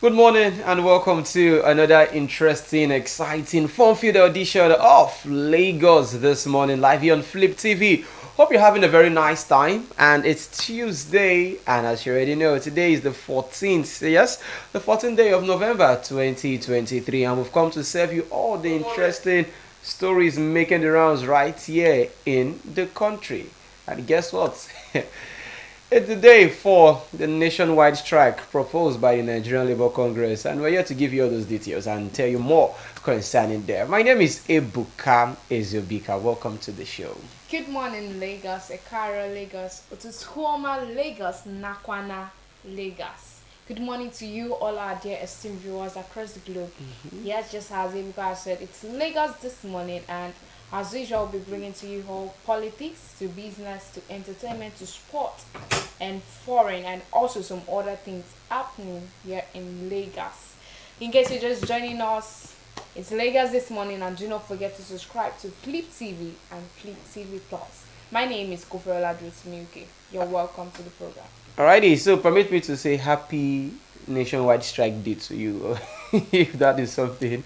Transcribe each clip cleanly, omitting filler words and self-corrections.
Good morning and welcome to another interesting, exciting, fun-filled edition of Lagos this morning, live here on Flip TV. Hope you're having a very nice time. And it's Tuesday, and as you already know, today is the 14th. Yes, the 14th day of November 2023, and we've come to serve you all the interesting stories making the rounds right here in the country. And guess what? It's the day for the nationwide strike proposed by the Nigerian Labour Congress, and we're here to give you all those details and tell you more concerning them. My name is Ebuka Ezobika. Welcome to the show. Good morning, Lagos, Ekara, Lagos, Otutuoma, Lagos, Nakwana, Lagos. Good morning to you, all our dear esteemed viewers across the globe. Yes, just as Ebuka said, it's Lagos this morning, and as usual, we'll be bringing to you all politics, to business, to entertainment, to sport, and foreign, and also some other things happening here in Lagos. In case you're just joining us, it's Lagos this morning, and do not forget to subscribe to Flip TV and Flip TV Plus. My name is Kofiola Dritmiuke. You're welcome to the program. Alrighty, so permit me to say happy nationwide strike day to you. If that is something,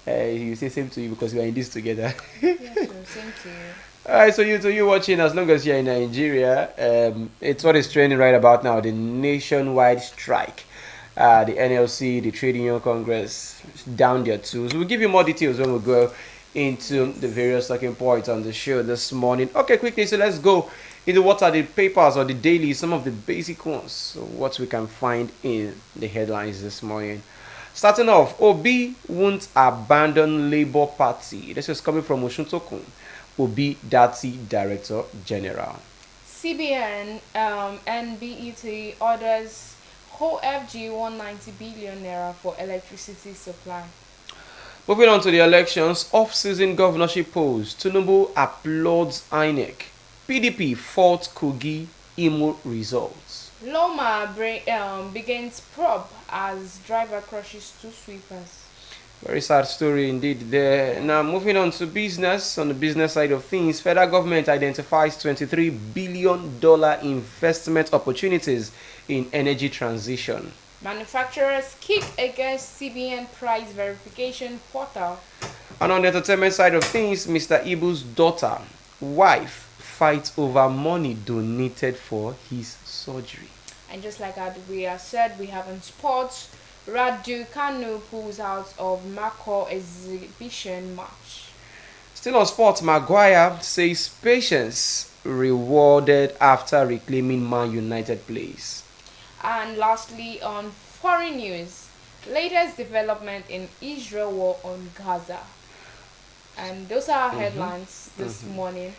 you say same to you because we are in this together. Yeah, sure. Same to you. Alright, so you watching, as long as you're in Nigeria, it's what is trending right about now, the nationwide strike. The NLC, the Trade Union Congress, down their tools. We'll give you more details when we go into the various talking points on the show this morning. Okay, quickly, so let's go into what are the papers or the dailies, some of the basic ones, so what we can find in the headlines this morning. Starting off, Obi won't abandon Labour Party. This is coming from Oshuntokun, Obi Dati, Director General. CBN and BET orders OFG 190 billion naira for electricity supply. Moving on to the elections, off-season governorship polls. TINUBU applauds INEC. PDP faults Kogi Imo results. Loma begins probe as driver crushes two sweepers. Very sad story indeed there. Now moving on to business. On the business side of things, federal government identifies $23 billion investment opportunities in energy transition. Manufacturers kick against CBN price verification portal. And on the entertainment side of things, Mr. Ibu's daughter, wife, fights over money donated for his surgery. And just like we have said, we have in sports, Radu Kanu pulls out of Mako exhibition match. Still on sports, Maguire says patience rewarded after reclaiming Man United place. And lastly, on foreign news, latest development in Israel war on Gaza. And those are our headlines this morning.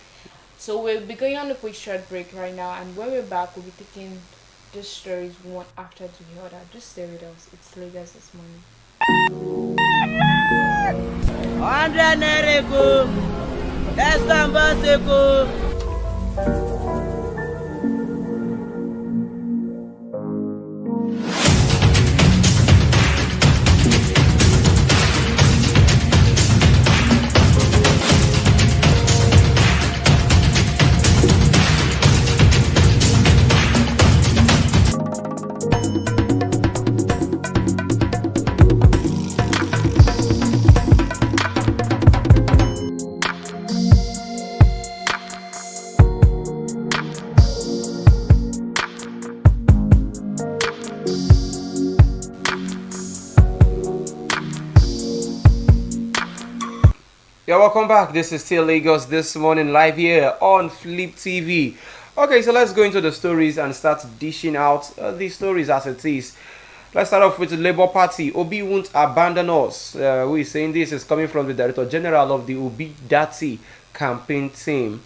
So we'll be going on a quick short break right now, and when we're back, we'll be taking these stories one after the other. Just stay with us. It's Lagos this morning. 100 naira go, that's number go. Yeah, welcome back. This is still Lagos this morning, live here on Flip TV. Okay, so let's go into the stories and start dishing out the stories as it is. Let's start off with the Labour Party. Obi won't abandon us. Who is saying this is coming from the Director General of the Obi Dati campaign team.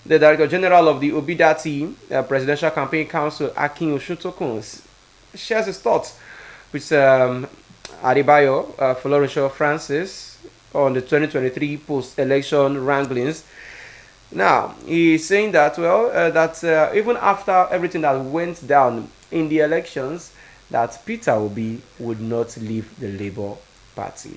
The Director General of the Obi Dati Presidential Campaign Council, Akin Oshutokun, shares his thoughts with Adebayo Florencio Francis on the 2023 post-election wranglings. Now, he's saying that, even after everything that went down in the elections, that Peter Obi would not leave the Labour Party.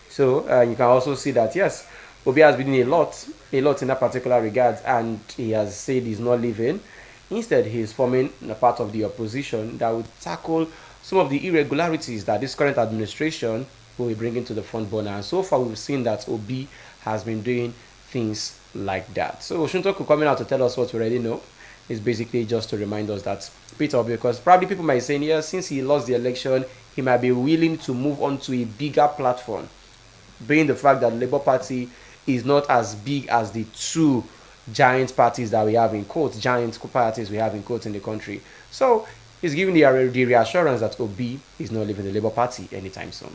So, you can also see that, yes, Obi has been doing a lot in that particular regard, and he has said he's not leaving. Instead, he is forming a part of the opposition that will tackle some of the irregularities that this current administration will be bringing to the front burner. And so far, we've seen that Obi has been doing things like that. So Oshuntoku coming out to tell us what we already know is basically just to remind us that Peter Obi, because probably people might say, yeah, since he lost the election, he might be willing to move on to a bigger platform, being the fact that the Labour Party is not as big as the two giant parties that we have in quotes, giant parties we have in quotes in the country. So he's giving the reassurance that Obi is not leaving the Labour Party anytime soon.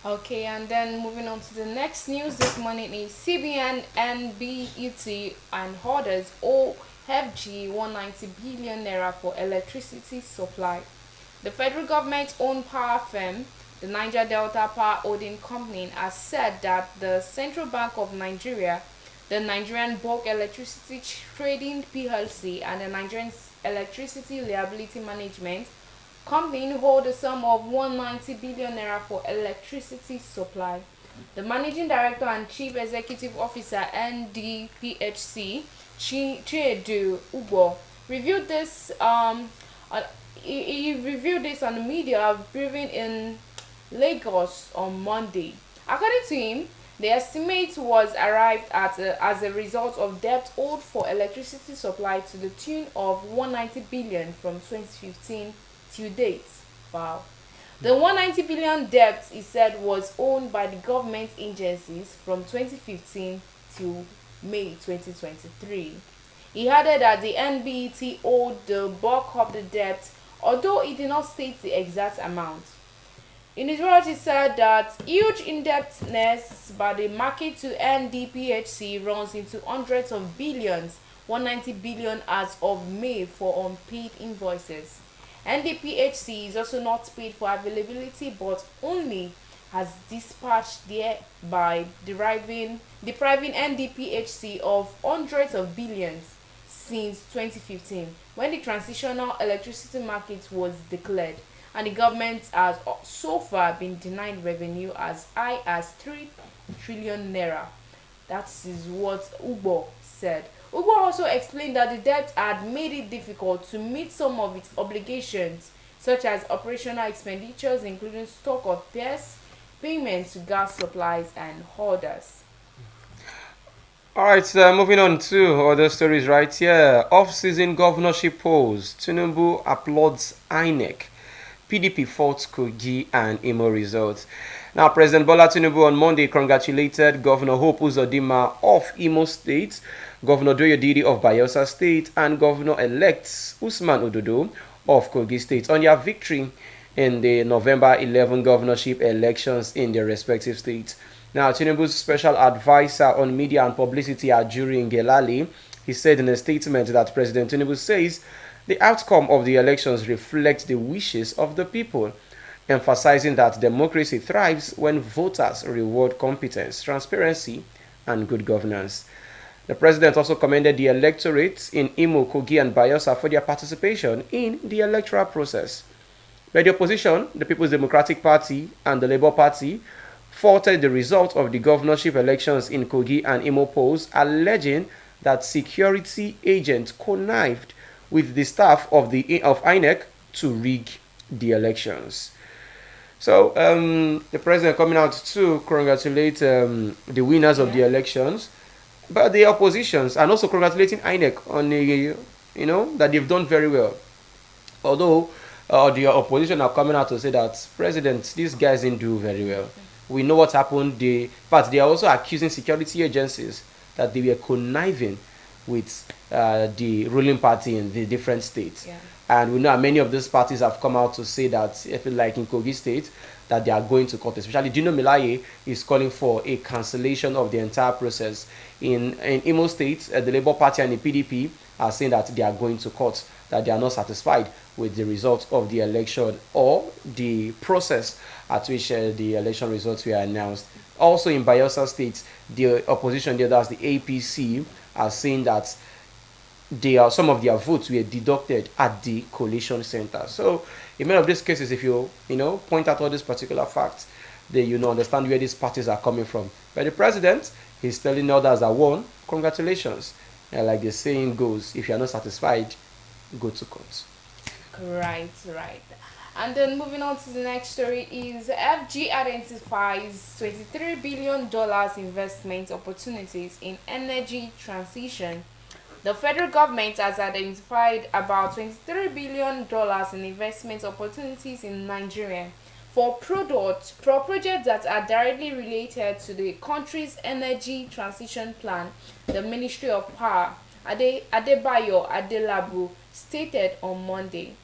Okay, and then moving on to the next news this morning is CBN, NBET, and holders OFG 190 billion naira for electricity supply. The federal government-owned power firm, the Niger Delta Power Holding Company, has said that the Central Bank of Nigeria, the Nigerian Bulk Electricity Trading PLC, and the Nigerian Electricity Liability Management Company hold a sum of 190 billion naira for electricity supply. The Managing Director and Chief Executive Officer NDPHC, Chiedu Ubo, reviewed this. He reviewed this on the media briefing in Lagos on Monday. According to him, the estimate was arrived at as a result of debt owed for electricity supply to the tune of 190 billion from 2015 to date. Wow. The 190 billion debt, he said, was owned by the government agencies from 2015 to May 2023. He added that the NBET owed the bulk of the debt, although he did not state the exact amount. In his words, he said that huge indebtedness by the market to NDPHC runs into hundreds of billions, 190 billion as of May, for unpaid invoices. NDPHC is also not paid for availability, but only has dispatched, thereby depriving NDPHC of hundreds of billions since 2015, when the transitional electricity market was declared, and the government has so far been denied revenue as high as 3 trillion naira. That is what Ubo said. Ubo also explained that the debt had made it difficult to meet some of its obligations, such as operational expenditures, including stock of pairs, payments to gas supplies, and holders. All right, moving on to other stories right here. Off-season governorship polls. TINUBU applauds INEC. PDP faults Kogi and Imo results. Now, President Bola Tinubu on Monday congratulated Governor Hope Uzodinma of Imo State, Governor Doyodiri of Bayelsa State, and Governor-elect Usman Ododo of Kogi State on their victory in the November 11 governorship elections in their respective states. Now, Tinubu's special advisor on media and publicity, Ajuri Ngelale, he said in a statement that President Tinubu says the outcome of the elections reflects the wishes of the people, emphasizing that democracy thrives when voters reward competence, transparency, and good governance. The president also commended the electorates in Imo, Kogi, and Bayelsa for their participation in the electoral process. By the opposition, the People's Democratic Party and the Labour Party faulted the result of the governorship elections in Kogi and Imo polls, alleging that security agents connived with the staff of INEC to rig the elections. So the president coming out to congratulate the winners of the elections, but the oppositions, and also congratulating INEC on that they've done very well. Although the opposition are coming out to say that President, these guys didn't do very well. We know what happened. But they are also accusing security agencies that they were conniving with the ruling party in the different states. Yeah. And we know many of these parties have come out to say that, if like in Kogi State, that they are going to court. Especially Dino Milaye is calling for a cancellation of the entire process. In Imo State, the Labour Party and the PDP are saying that they are going to court, that they are not satisfied with the results of the election or the process at which the election results were announced. Also in Bayelsa State, the opposition there, that's the APC, are saying that some of their votes were deducted at the collation center. So in many of these cases, if you point out all these particular facts, then you understand where these parties are coming from. But the president, he's telling others that won, congratulations. And like the saying goes, if you are not satisfied, go to court. Right, right. And then moving on to the next story is FG identifies $23 billion investment opportunities in energy transition. The federal government has identified about $23 billion in investment opportunities in Nigeria for projects that are directly related to the country's energy transition plan. The Ministry of Power, Adebayo Adelabu, stated on Monday.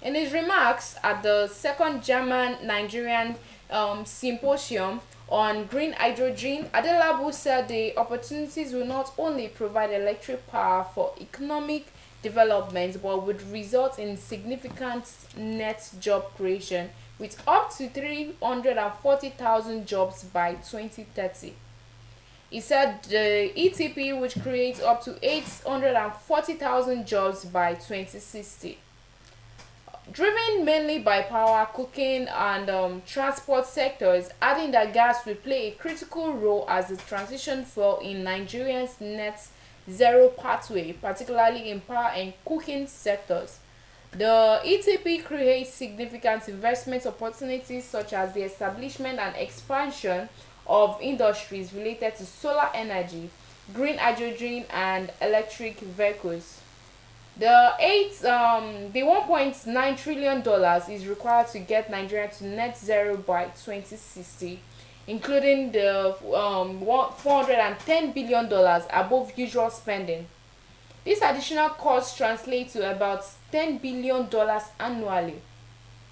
In his remarks at the second German Nigerian symposium on green hydrogen, Adelabu said the opportunities will not only provide electric power for economic development but would result in significant net job creation with up to 340,000 jobs by 2030. He said the ETP would create up to 840,000 jobs by 2060. Driven mainly by power, cooking, and transport sectors, adding that gas will play a critical role as the transition fuel in Nigeria's net zero pathway, particularly in power and cooking sectors. The ETP creates significant investment opportunities such as the establishment and expansion of industries related to solar energy, green hydrogen, and electric vehicles. The $1.9 trillion is required to get Nigeria to net zero by 2060, including the $410 billion above usual spending. This additional cost translates to about $10 billion annually.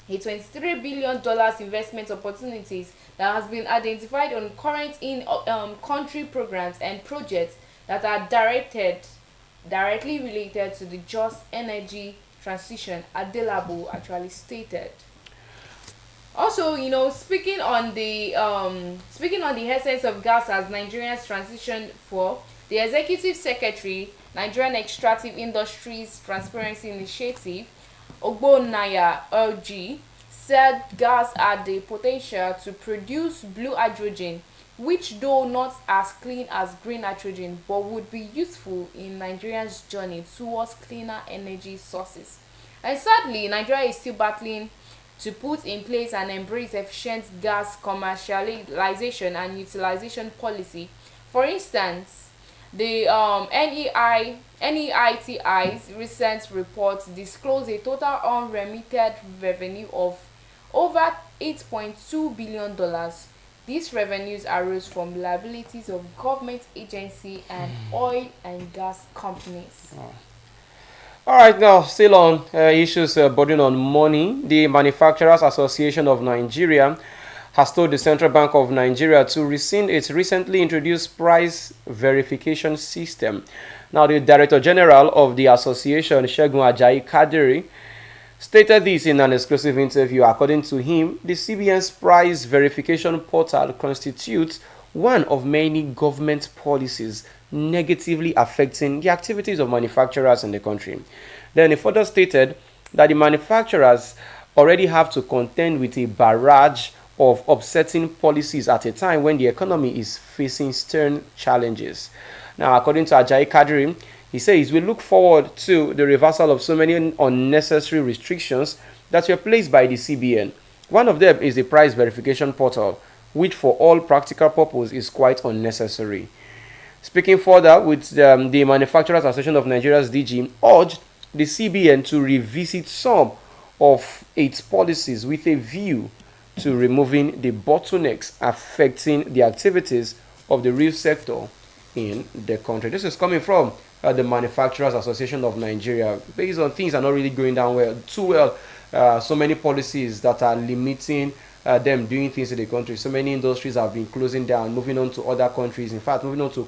A $23 billion investment opportunities that has been identified on current in-country programs and projects that are directly related to the just energy transition, Adelabu actually stated. Also, speaking on the essence of gas as Nigeria's transition for the executive secretary, Nigerian Extractive Industries Transparency Initiative, Ogbonnaya LG, said gas had the potential to produce blue hydrogen, which though not as clean as green hydrogen but would be useful in Nigeria's journey towards cleaner energy sources. And sadly, Nigeria is still battling to put in place and embrace efficient gas commercialization and utilization policy. For instance, the NEITI's recent report disclosed a total unremitted revenue of over $8.2 billion. These revenues arose from liabilities of government agency and oil and gas companies. All right, now still on issues bordering on money. The Manufacturers Association of Nigeria has told the Central Bank of Nigeria to rescind its recently introduced price verification system. Now, the Director General of the association, Segun Ajayi Kadiri, stated this in an exclusive interview. According to him, the CBN's price verification portal constitutes one of many government policies negatively affecting the activities of manufacturers in the country. Then he further stated that the manufacturers already have to contend with a barrage of upsetting policies at a time when the economy is facing stern challenges. Now, according to Ajayi Kadiri, he says we look forward to the reversal of so many unnecessary restrictions that were placed by the CBN. One of them is the price verification portal, which for all practical purposes is quite unnecessary. Speaking further, with the Manufacturers Association of Nigeria's DG urged the CBN to revisit some of its policies with a view to removing the bottlenecks affecting the activities of the real sector in the country. This is coming from the Manufacturers Association of Nigeria. Based on things are not really going down too well. So many policies that are limiting them doing things in the country. So many industries have been closing down, moving on to other countries. In fact, moving on to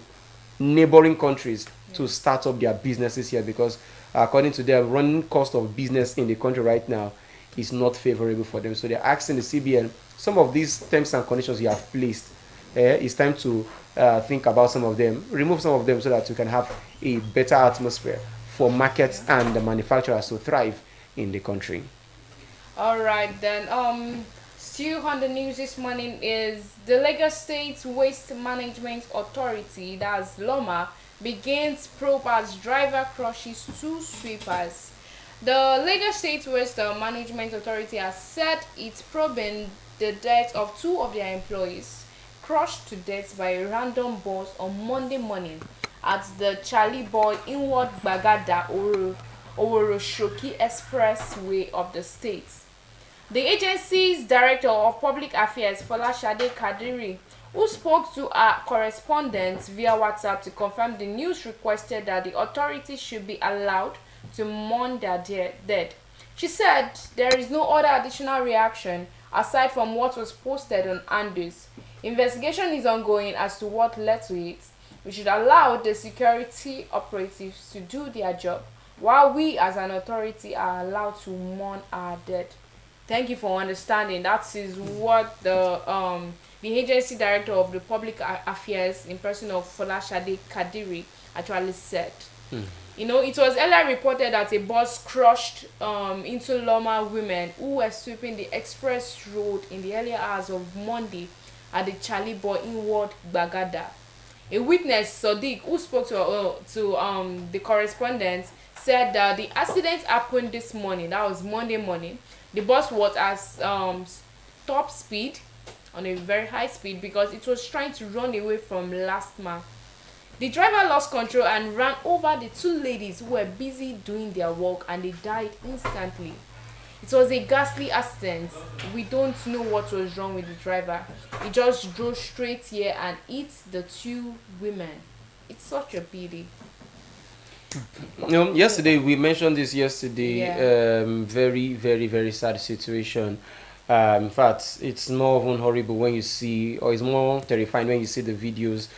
neighboring countries to start up their businesses here, because according to them, running cost of business in the country right now is not favorable for them. So they're asking the CBN, some of these terms and conditions you have placed, it's time to think about some of them, remove some of them so that you can have a better atmosphere for markets and the manufacturers to thrive in the country. All right, then. Still on the news this morning is the Lagos State Waste Management Authority, that's LOMA, begins probe as driver crushes two sweepers. The Lagos State Waste Management Authority has said it's probing the death of two of their employees crushed to death by a random bus on Monday morning at the Charlie Boy Inward Bagada Oworoshoki Expressway of the state. The agency's Director of Public Affairs, Folashade Kadiri, who spoke to our correspondent via WhatsApp to confirm the news, requested that the authorities should be allowed to mourn their dead. She said there is no other additional reaction aside from what was posted on Andus. Investigation is ongoing as to what led to it. We should allow the security operatives to do their job, while we as an authority are allowed to mourn our dead. Thank you for understanding. That is what the agency director of the public affairs in person of Folashade Kadiri actually said. You know, it was earlier reported that a bus crushed into Loma women who were sweeping the express road in the earlier hours of Monday at the Charlie Boy Inward Bagada. A witness, Sadiq, who spoke to the correspondent, said that the accident happened this morning. That was Monday morning. The bus was at top speed, on a very high speed, because it was trying to run away from LASTMA. The driver lost control and ran over the two ladies who were busy doing their work, and they died instantly. It was a ghastly accident. We don't know what was wrong with the driver. He just drove straight here and hit the two women. It's such a pity. You know, yesterday we mentioned this yesterday. Yeah. Very, very, very sad situation. In fact, it's more even horrible when you see, or it's more terrifying when you see the videos.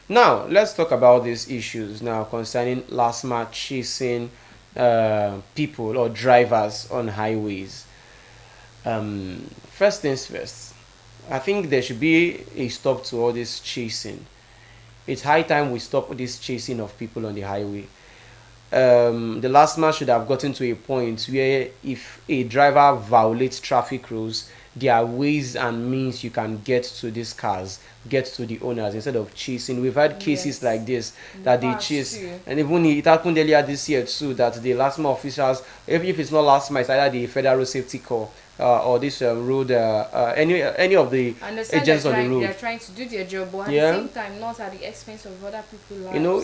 Now, let's talk about these issues now concerning LASTMA chasing people or drivers on highways. First things first, I think there should be a stop to all this chasing. It's high time we stop this chasing of people on the highway. The LASTMA should have gotten to a point where if a driver violates traffic rules, there are ways and means you can get to these cars, get to the owners instead of chasing. We've had cases like this that they chase, and even it happened earlier this year too, that the LASTMA officials, even if it's not LASTMA, it's either the Federal Safety Corps or this road, any of the agents on the road. They're trying to do their job, but at the same time, not at the expense of other people's lives. You know,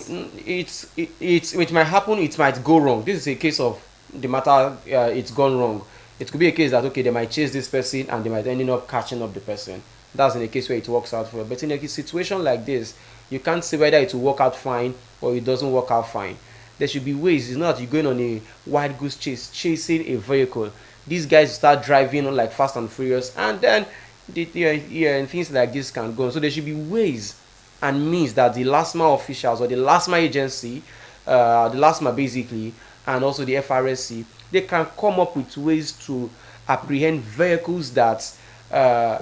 it might happen, it might go wrong. This is a case of the matter, it's gone wrong. It could be a case that, okay, they might chase this person and they might end up catching up the person. That's in a case where it works out for. But in a situation like this, you can't say whether it will work out fine or it doesn't work out fine. There should be ways. It's not that you're going on a wild goose chase, chasing a vehicle. These guys start driving on like Fast and Furious, and then and things like this can go on. So there should be ways and means that the LASTMA officials or the LASTMA agency, the LASTMA basically, and also the FRSC, they can come up with ways to apprehend vehicles that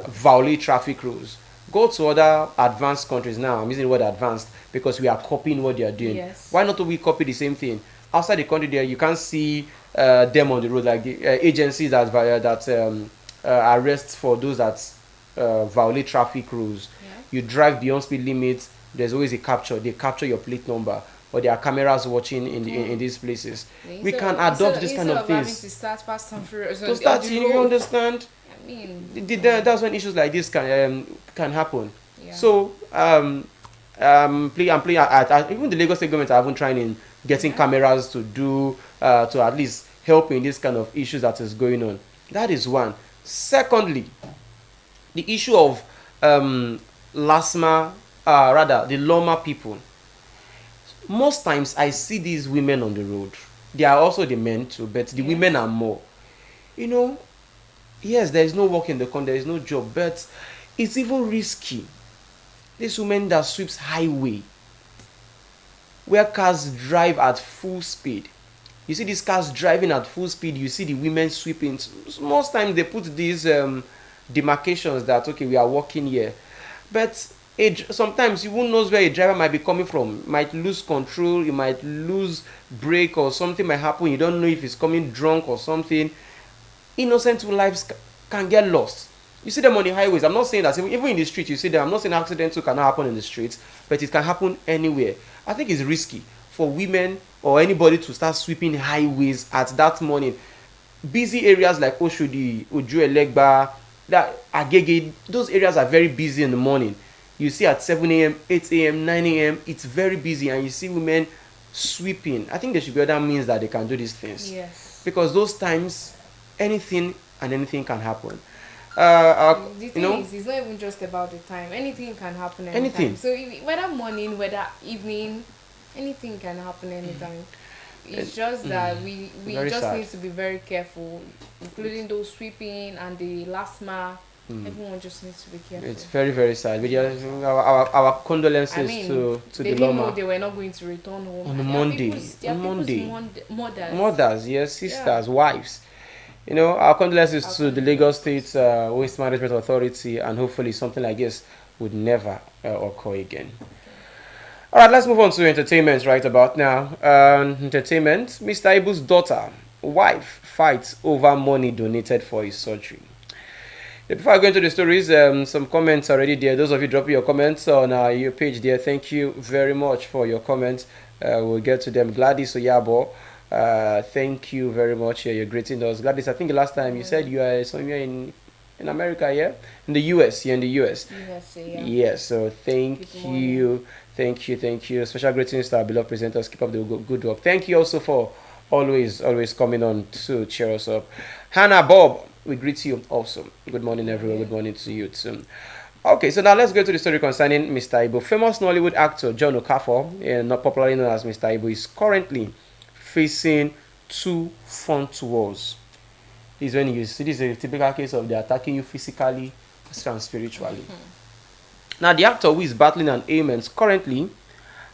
violate traffic rules. Go to other advanced countries now. I'm using the word advanced because we are copying what they are doing. Yes. Why not we copy the same thing? Outside the country there, you can't see them on the road, like the agencies that arrest for those that violate traffic rules. Yeah. You drive beyond speed limits, there's always a capture. They capture your plate number, or there are cameras watching in these places. We can adopt this kind of things. To start Fast and Furious To start, you understand? I mean, That's when issues like this can happen. yeah. So even the Lagos State government are even trying in getting cameras to do to at least help in this kind of issues that is going on. That is one. Secondly, the issue of LASTMA, rather the Loma people. Most times I see these women on the road. There are also the men too, but the women are more. You know, yes, there is no work in the country, there is no job, but it's even risky. This woman that sweeps highway, where cars drive at full speed. You see these cars driving at full speed, you see the women sweeping. Most times they put these demarcations that, okay, we are walking here. But sometimes you won't know where a driver might be coming from. Might lose control, you might lose brake, or something might happen. You don't know if he's coming drunk or something. Innocent lives can get lost. You see them on the highways. I'm not saying that even in the street you see them. I'm not saying accidents cannot happen in the streets, but it can happen anywhere. I think it's risky for women or anybody to start sweeping highways at that morning. Busy areas like Oshodi, Ojuelegba, that Agege, those areas are very busy in the morning. You see at 7 a.m., 8 a.m., 9 a.m., it's very busy, and you see women sweeping. I think there should be other means that they can do these things. Yes. Because those times, anything and anything can happen. The thing is, it's not even just about the time. Anything can happen anytime. Anything. So whether morning, whether evening, anything can happen anytime. It's just that we just sad. need to be very careful, including those sweeping and the last mile. Everyone just needs to be careful. It's very, very sad. We just, our condolences I mean, to they the didn't know Loma. they were not going to return home. On There are Monday. there are On people's Monday. mothers. Mothers, yes, sisters, wives. You know, our condolences to the Lagos State Waste Management Authority, and hopefully something like this would never occur again. All right, let's move on to entertainment right about now. Entertainment, Mr. Ibu's daughter, wife, fights over money donated for his surgery. Before I go into the stories, some comments already there. Those of you dropping your comments on your page there, thank you very much for your comments. We'll get to them. Gladys Oyabo, thank you very much. You're greeting us. Gladys, I think the last time you said you are somewhere in America, yeah? In the US, you're in the US. Yeah. Yes, so thank you. Thank you. Special greetings to our beloved presenters. Keep up the good work. Thank you also for always coming on to cheer us up. Hannah Bob, we greet you also. Good morning, everyone. Good morning to you too. Okay, so now let's go to the story concerning Mr. Ibu. Famous Nollywood actor John Okafor, not popularly known as Mr. Ibu, is currently facing two front wars. This is when you see this is a typical case of they attacking you physically and spiritually. Now, the actor who is battling an ailment currently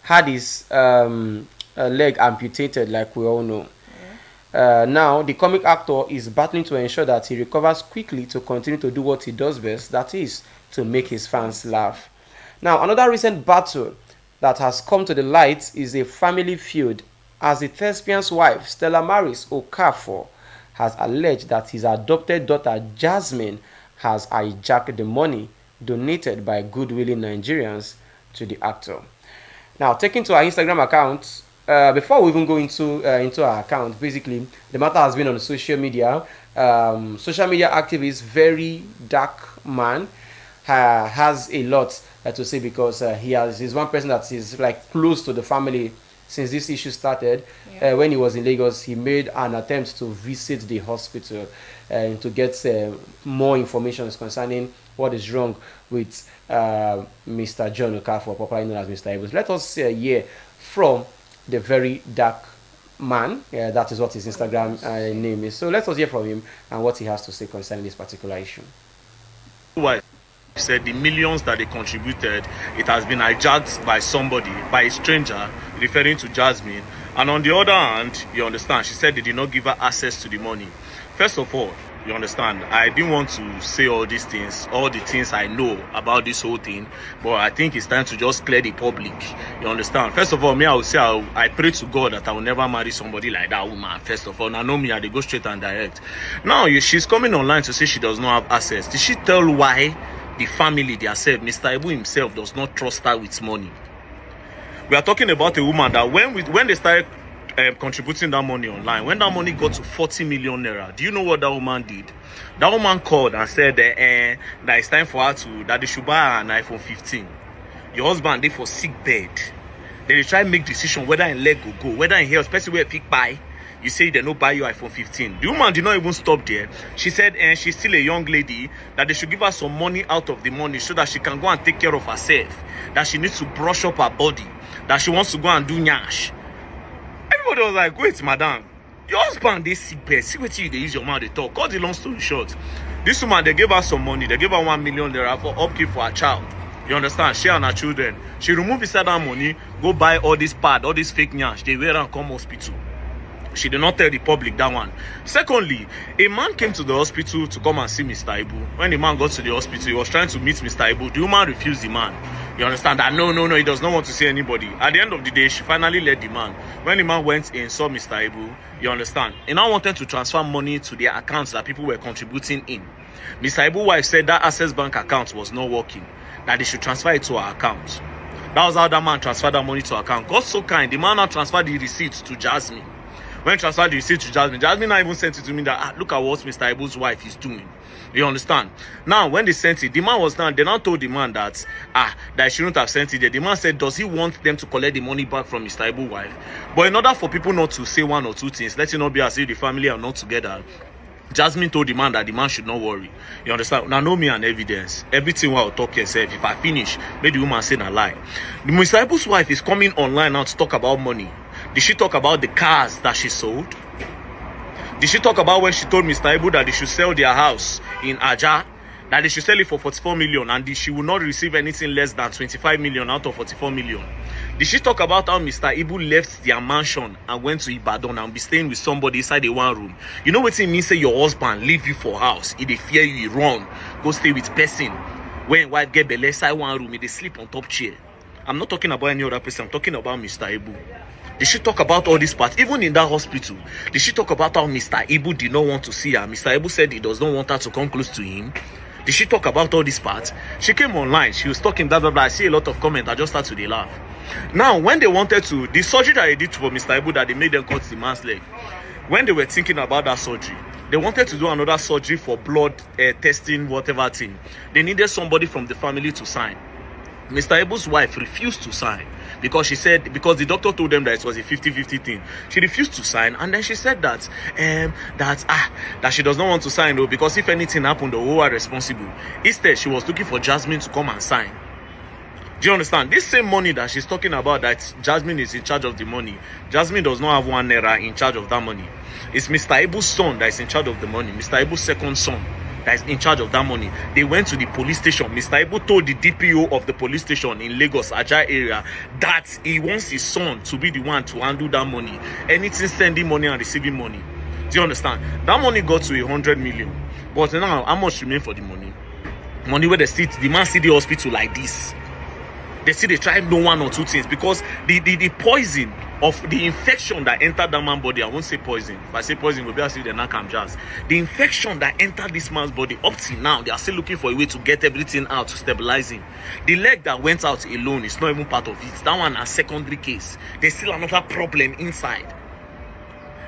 had his leg amputated, like we all know. Now, the comic actor is battling to ensure that he recovers quickly to continue to do what he does best, that is, to make his fans laugh. Now, another recent battle that has come to the light is a family feud, as the thespian's wife, Stella Maris Okafor, has alleged that his adopted daughter, Jasmine, has hijacked the money donated by good-willing Nigerians to the actor. Now, taking to our Instagram account, before we even go into our account, basically, the matter has been on social media. Social media activist, very dark man, has a lot to say because he's one person that is like close to the family since this issue started. When he was in Lagos, he made an attempt to visit the hospital and to get more information concerning what is wrong with Mr. John Okafor, popularly known as Mr. Ibu. Let us hear from the very dark man. That is what his Instagram name is. So let us hear from him and what he has to say concerning this particular issue. What said the millions that they contributed, it has been hijacked by somebody, by a stranger, referring to Jasmine. And on the other hand, you understand, she said they did not give her access to the money. First of all, you understand, I didn't want to say all these things, all the things I know about this whole thing, but I think it's time to just clear the public. You understand? First of all, me, I will say I pray to God that I will never marry somebody like that woman. First of all, now know me, I go straight and direct. Now, she's coming online to say she does not have access. Did she tell why the family, they said, Mr. Ibu himself does not trust her with money? We are talking about a woman that when they started contributing that money online, when that money got to 40 million naira, do you know what that woman did? That woman called and said that it's time for her that they should buy her an iPhone 15. Your husband, they for sick bed. Then they try to make decision whether in leg go, whether in here, especially where pick buy. You say they no buy you iPhone 15. The woman did not even stop there. She said she's still a young lady, that they should give her some money out of the money so that she can go and take care of herself, that she needs to brush up her body, that she wants to go and do nyash. Everybody was like, wait, madam, your husband, they sick bed. See what you they use your mouth, they talk. Cut the long story short. This woman, they gave her some money. They gave her 1 million naira for upkeep for her child. You understand? She and her children. She removed inside that money, go buy all this pad, all this fake nyash. They wear and come hospital. She did not tell the public that one. Secondly, a man came to the hospital to come and see Mr. Ibu. When the man got to the hospital, he was trying to meet Mr. Ibu. The woman refused the man. You understand that? No, he does not want to see anybody. At the end of the day, she finally let the man. When the man went in, saw Mr. Ibu, you understand, he now wanted to transfer money to their accounts that people were contributing in. Mr. Ibu's wife said that Access Bank account was not working, that they should transfer it to her account. That was how that man transferred that money to her account. God so kind, the man now transferred the receipt to Jasmine. When transferred the receipt to Jasmine now even sent it to me that, look at what Mr. Ibu's wife is doing. You understand? Now, when they sent it, the man was down. They now told the man that he shouldn't have sent it there. The man said, does he want them to collect the money back from Mr. Ibu's wife? But in order for people not to say one or two things, let it not be as if the family are not together, Jasmine told the man that the man should not worry. You understand? Now, know me and evidence. Everything I'll talk yourself. If I finish, maybe the woman say a lie. The Mr. Ibu's wife is coming online now to talk about money. Did she talk about the cars that she sold? Did she talk about when she told Mr. Ibu that they should sell their house in Aja? That they should sell it for 44 million and she will not receive anything less than 25 million out of 44 million? Did she talk about how Mr. Ibu left their mansion and went to Ibadan and be staying with somebody inside the one room? You know what it means? Say your husband leave you for house. If they fear you, he run. Go stay with person. When wife get belle inside one room, they sleep on top chair. I'm not talking about any other person. I'm talking about Mr. Ibu. Did she talk about all these parts? Even in that hospital, did she talk about how Mr. Ibu did not want to see her? Mr. Ibu said he does not want her to come close to him. Did she talk about all these parts? She came online. She was talking blah, blah, blah. I see a lot of comments. I just started to laugh. Now, when they wanted to, the surgery that they did for Mr. Ibu, that they made them cut the man's leg, when they were thinking about that surgery, they wanted to do another surgery for blood testing, whatever thing. They needed somebody from the family to sign. Mr. Ibu's wife refused to sign because she said, because the doctor told them that it was a 50-50 thing. She refused to sign, and then she said that that she does not want to sign though, because if anything happened, who are responsible. Instead, she was looking for Jasmine to come and sign. Do you understand? This same money that she's talking about, that Jasmine is in charge of the money, Jasmine does not have one naira in charge of that money. It's Mr. Ibu's son that is in charge of the money. Mr. Ibu's second son that is in charge of that money. They went to the police station. Mr. Ibu told the DPO of the police station in Lagos, Ajah area, that he wants his son to be the one to handle that money. Anything sending money and receiving money. Do you understand? That money got to 100 million. But now, how much remain for the money? Money where the man see the hospital like this. They see they try no one or two things, because the poison of the infection that entered that man's body, I won't say poison. If I say poison, we'll be as if they're not come jazz. The infection that entered this man's body, up till now, they are still looking for a way to get everything out, to stabilize him. The leg that went out alone is not even part of it. That one a secondary case. There's still another problem inside.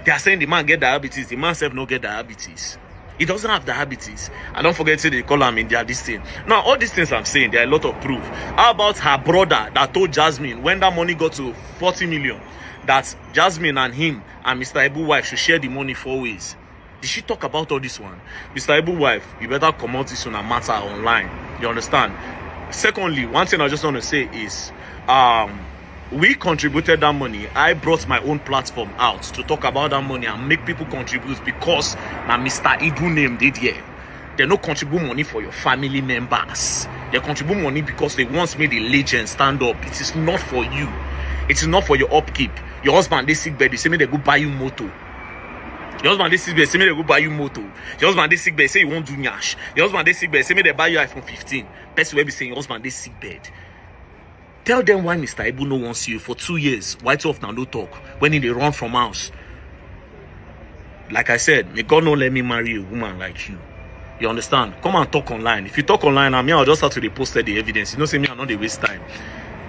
They are saying the man get diabetes, the man self no get diabetes. He doesn't have diabetes. And don't forget to say they call him in their this thing. Now, all these things I'm saying, there are a lot of proof. How about her brother that told Jasmine when that money got to 40 million, that Jasmine and him and Mr. Ibu's wife should share the money 4 ways? Did she talk about all this one? Mr. Ibu's wife, you better come out this on a matter online. You understand? Secondly, one thing I just want to say is, we contributed that money. I brought my own platform out to talk about that money and make people contribute, because now Mr. Ibu name did here. They don't contribute money for your family members. They contribute money because they want me the legend stand up. It is not for you. It is not for your upkeep. Your husband they sick bed, they say me they go buy you motor. Your husband they sick bed, say me they go buy you motor. Your husband they sick bed, say you won't do nyash. Your husband they sick bed, say me they buy you iPhone 15. Best way be saying your husband they sick bed. Tell them why Mr. Ibu no wants you for 2 years. Why too often no talk when they run from house? Like I said, may God not let me marry a woman like you. You understand? Come and talk online. If you talk online, I'll just have to repost the evidence. You know, say me, I'm not the waste time.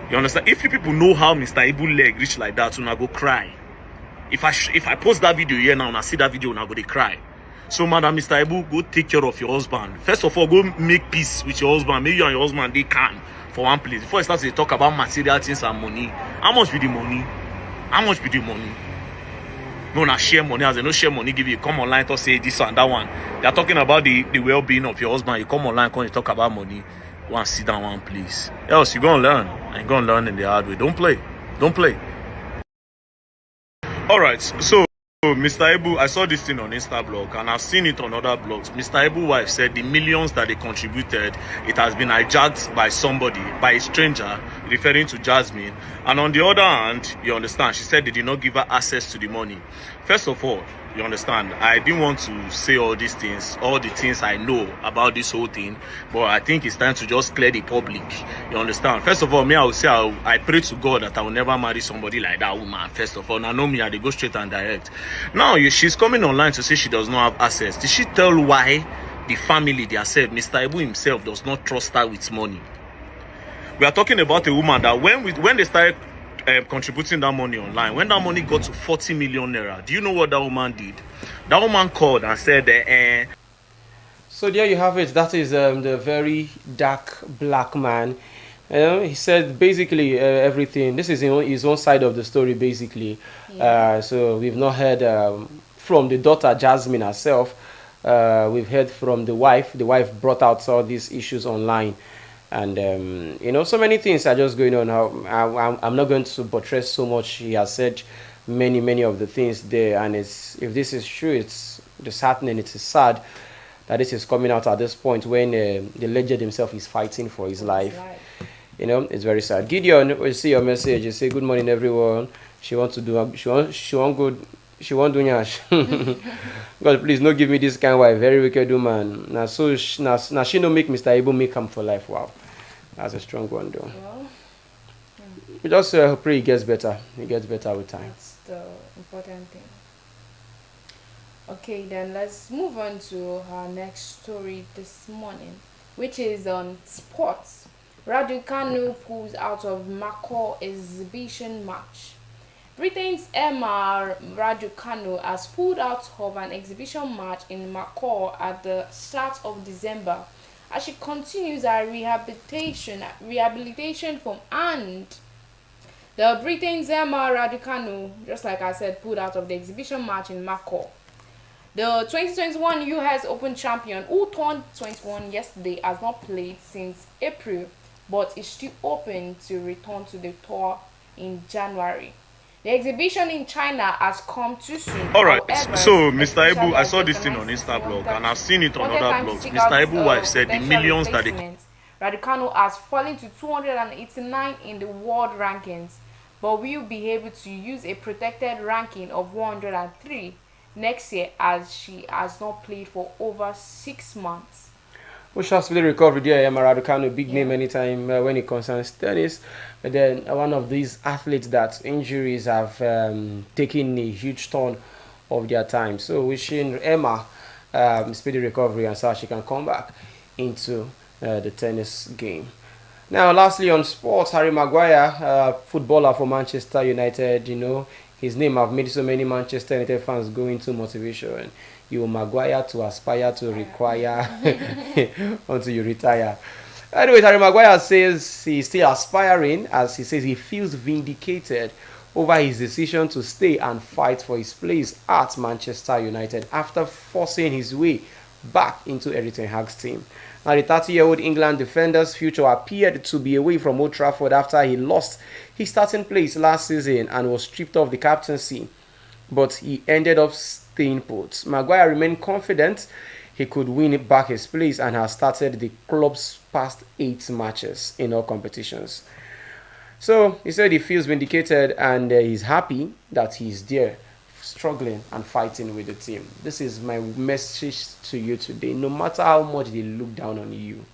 You understand? If you people know how Mr. Ibu leg reach like that, I go cry. If I post that video here now and I see that video, I go they cry. So, Madam Mr. Ibu, go take care of your husband. First of all, go make peace with your husband. Maybe you and your husband they can. For one place, before you start to talk about material things and money, how much be the money? How much be the money? No, not share money. As they no share money, give you come online to say this and that one. They are talking about the well-being of your husband. You come online, come and talk about money. Go and sit down one place. Else you gonna learn. And you gonna learn in the hard way. Don't play. Don't play. All right. So Mr. Ibu, I saw this thing on Instablog and I've seen it on other blogs. Mr. Ibu's wife said the millions that they contributed, it has been hijacked by somebody, by a stranger, referring to Jasmine. And on the other hand, you understand, she said they did not give her access to the money. First of all, you understand, I didn't want to say all these things, all the things I know about this whole thing, but I think it's time to just clear the public. You understand? First of all, me, I will say, I pray to God that I will never marry somebody like that woman. First of all, now know me, I go straight and direct. Now, she's coming online to say she does not have access. Did she tell why the family, they said, Mr. Ibu himself does not trust her with money? We are talking about a woman that when they started contributing that money online, when that money got to 40 million naira, do you know what that woman did? That woman called and said, So there you have it. That is the very dark black man. He said basically everything. This is his own side of the story, basically. Yeah. So we've not heard from the daughter Jasmine herself. We've heard from the wife. The wife brought out all these issues online, and so many things are just going on. I'm not going to buttress so much. He has said many of the things there, and if this is true, it's disheartening. It is sad that this is coming out at this point when the legend himself is fighting for his life. It's very sad. Gideon, we see your message. You say good morning, everyone. She wants to do. She want good. She want do nyash. God, please, no give me this kind of wife. Very wicked woman. Now, she no make Mr. Ibu make him for life. Wow, that's a strong one, though. Well, We just pray it gets better. It gets better with time. that's the important thing. Okay, then let's move on to our next story this morning, which is on sports. Raducanu pulls out of Macau exhibition match. Britain's Emma Raducanu has pulled out of an exhibition match in Macau at the start of December as she continues her rehabilitation from hand. The Britain's Emma Raducanu, just like I said, pulled out of the exhibition match in Macau. The 2021 US Open champion, who turned 21 yesterday, has not played since April, but is still open to return to the tour in January. The exhibition in China has come too soon. all right. However, So, Mr. Ibu, I saw this thing on organizers Instablog, wanted- and I've seen it on wanted other time to blogs. seek Mr. out, Ibu wife said the potential millions that they replacements. Raducanu has fallen to 289 in the world rankings, but will be able to use a protected ranking of 103 next year as she has not played for over 6 months. We shall speedy recovery there. Emma Raducanu, big name Yeah. anytime when it concerns tennis. But then one of these athletes that injuries have taken a huge turn of their time. So wishing Emma speedy recovery and so she can come back into the tennis game. Now, lastly on sports, Harry Maguire, footballer for Manchester United, his name have made so many Manchester United fans go into motivation. You Maguire to aspire to require until you retire. Anyway, Harry Maguire says he's still aspiring, as he says he feels vindicated over his decision to stay and fight for his place at Manchester United after forcing his way back into Erik ten Hag's team. Now, the 30-year-old England defender's future appeared to be away from Old Trafford after he lost his starting place last season and was stripped of the captaincy, but he ended up staying put. Maguire remained confident he could win back his place and has started the club's past 8 matches in all competitions. So he said he feels vindicated and he's happy that he's there, struggling and fighting with the team. This is my message to you today. No matter how much they look down on you,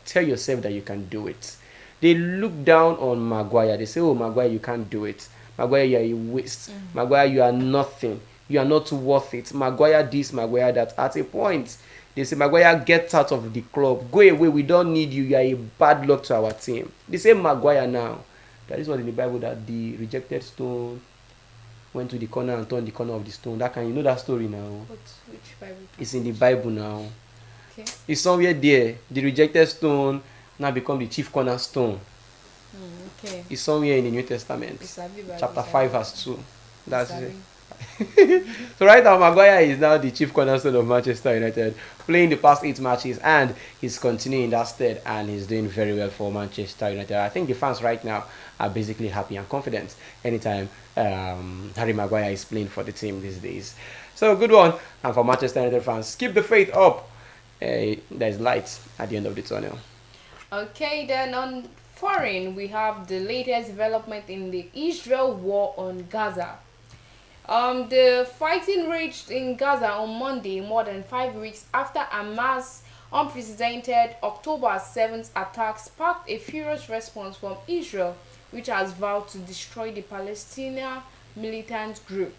tell yourself that you can do it. They look down on Maguire. They say, oh, Maguire, you can't do it. Maguire, you are a waste. Maguire, you are nothing. You are not worth it. Maguire this, Maguire that. At a point, they say, Maguire, get out of the club. Go away. We don't need you. You are a bad luck to our team. They say Maguire now. That is what in the Bible that the rejected stone went to the corner and turned the corner of the stone. That can, you know that story now. Which Bible? It's in the Bible now. Okay. It's somewhere there. The rejected stone now become the chief cornerstone. Okay. It's somewhere in the New Testament. Chapter 5 verse 2. That's it. So right now, Maguire is now the chief cornerstone of Manchester United, playing the past 8 matches, and he's continuing in that stead, and he's doing very well for Manchester United. I think the fans right now are basically happy and confident anytime Harry Maguire is playing for the team these days. So good one, and for Manchester United fans, keep the faith up. There's light at the end of the tunnel. Okay, then on foreign, we have the latest development in the Israel war on Gaza. The fighting raged in Gaza on Monday, more than 5 weeks after Hamas' unprecedented October 7th attack sparked a furious response from Israel, which has vowed to destroy the Palestinian militant group.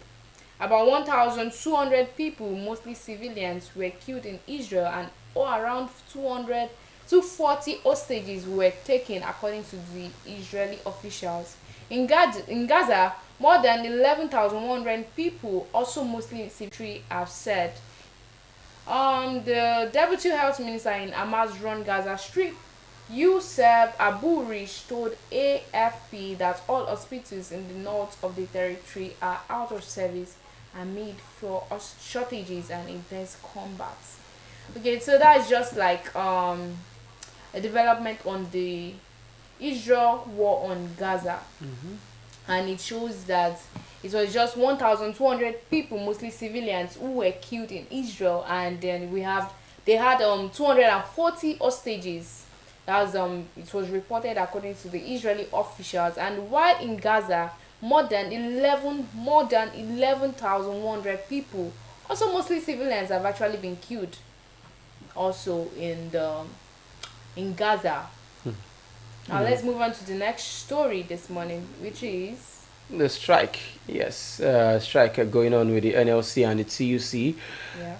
About 1,200 people, mostly civilians, were killed in Israel, and around 200 240 hostages were taken, according to the Israeli officials. In Gaza, more than 11,100 people, also mostly civilians, have said. The deputy health minister in Hamas-run Gaza Strip, Youssef Abu Rish, told AFP that all hospitals in the north of the territory are out of service amid fuel shortages and intense combat. Okay, so that's just like a development on the Israel war on Gaza. And it shows that it was just 1,200 people, mostly civilians, who were killed in Israel, and then they had 240 hostages. That was it was reported according to the Israeli officials. And while in Gaza, more than 11,100 people, also mostly civilians, have actually been killed also in Gaza. Now let's move on to the next story this morning, which is the strike. Yes, strike going on with the NLC and the TUC. yeah.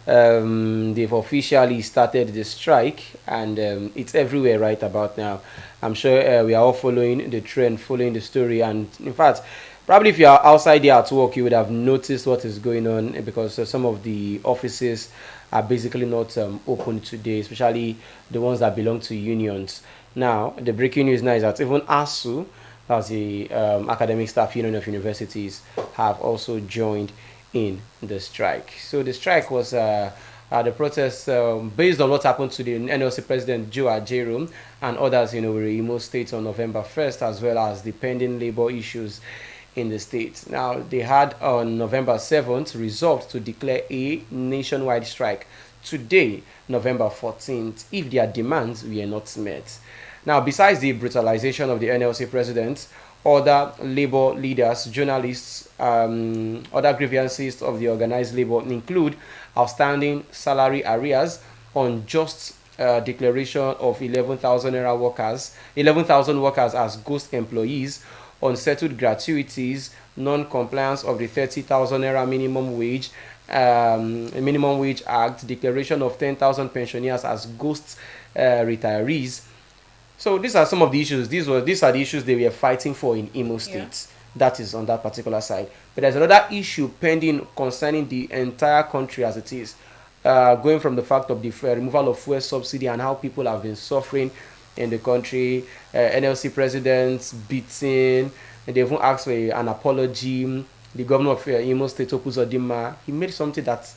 They've officially started the strike, and it's everywhere right about now. I'm sure we are all following the trend, following the story, and in fact, probably if you are outside there at work, you would have noticed what is going on, because some of the offices are basically not open today, especially the ones that belong to unions. Now, the breaking news now is that even ASU, that's the Academic Staff Union of Universities, have also joined in the strike. So the strike was the protest based on what happened to the NLC President Joe Ajaero and others in Imo State on November 1st, as well as the pending labor issues in the state. Now, they had on November 7th resolved to declare a nationwide strike today, November 14th, if their demands were not met. Now, besides the brutalization of the NLC president, other labor leaders, journalists, other grievances of the organized labor include outstanding salary arrears, unjust declaration of 11,000 workers as ghost employees, unsettled gratuities, non-compliance of the 30,000 minimum wage act, declaration of 10,000 pensioners as ghost retirees. So these are some of the issues. These are the issues they were fighting for in Imo State. Yeah. That is on that particular side. But there's another issue pending concerning the entire country as it is, going from the fact of the removal of fuel subsidy and how people have been suffering in the country. NLC presidents beaten, and they even asked for an apology. The governor of Imo State, Opus Odima, he made something that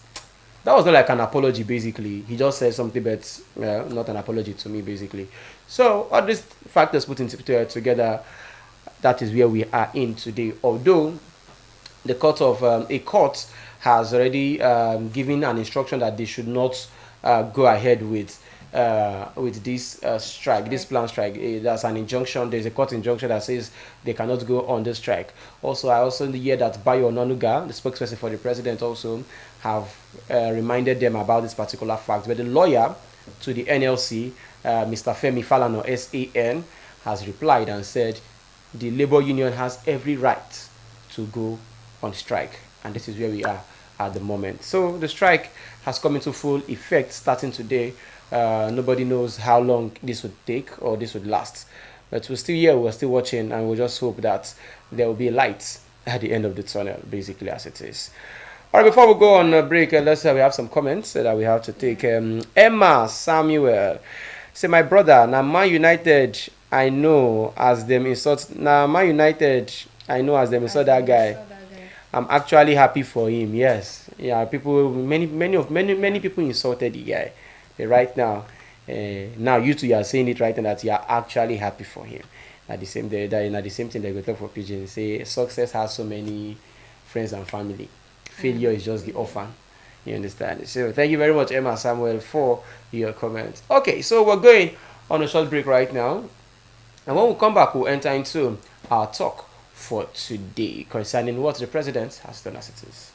was not like an apology, basically. He just said something, but not an apology to me, basically. So all these factors put together, that is where we are in today. Although the a court has already given an instruction that they should not go ahead with this strike, this planned strike. That's an injunction. There's a court injunction that says they cannot go on the strike. Also, I also hear that Bayo Onanuga, the spokesperson for the president, also have reminded them about this particular fact. But the lawyer to the NLC, Mr. Femi Falana, SAN, has replied and said the labor union has every right to go on strike, and this is where we are at the moment. So the strike has come into full effect starting today. Nobody knows how long this would take or this would last, but we're still here, we're still watching, and we'll just hope that there will be light at the end of the tunnel, basically, as it is. All right, before we go on a break, let's say we have some comments that we have to take. Emma Samuel say, my brother, now Man United, I know as them insult. Now Man United, I know as them insult that guy. I'm actually happy for him. Yes, yeah. Many people insulted the guy. Right now, now you two are saying it right now that you are actually happy for him. At the same day, the same thing they go talk for pigeon. Say success has so many friends and family. Failure is just the orphan. You understand? So thank you very much, Emma Samuel, for your comments. Okay, so we're going on a short break right now, and when we come back, we'll enter into our talk for today concerning what the president has done as it is.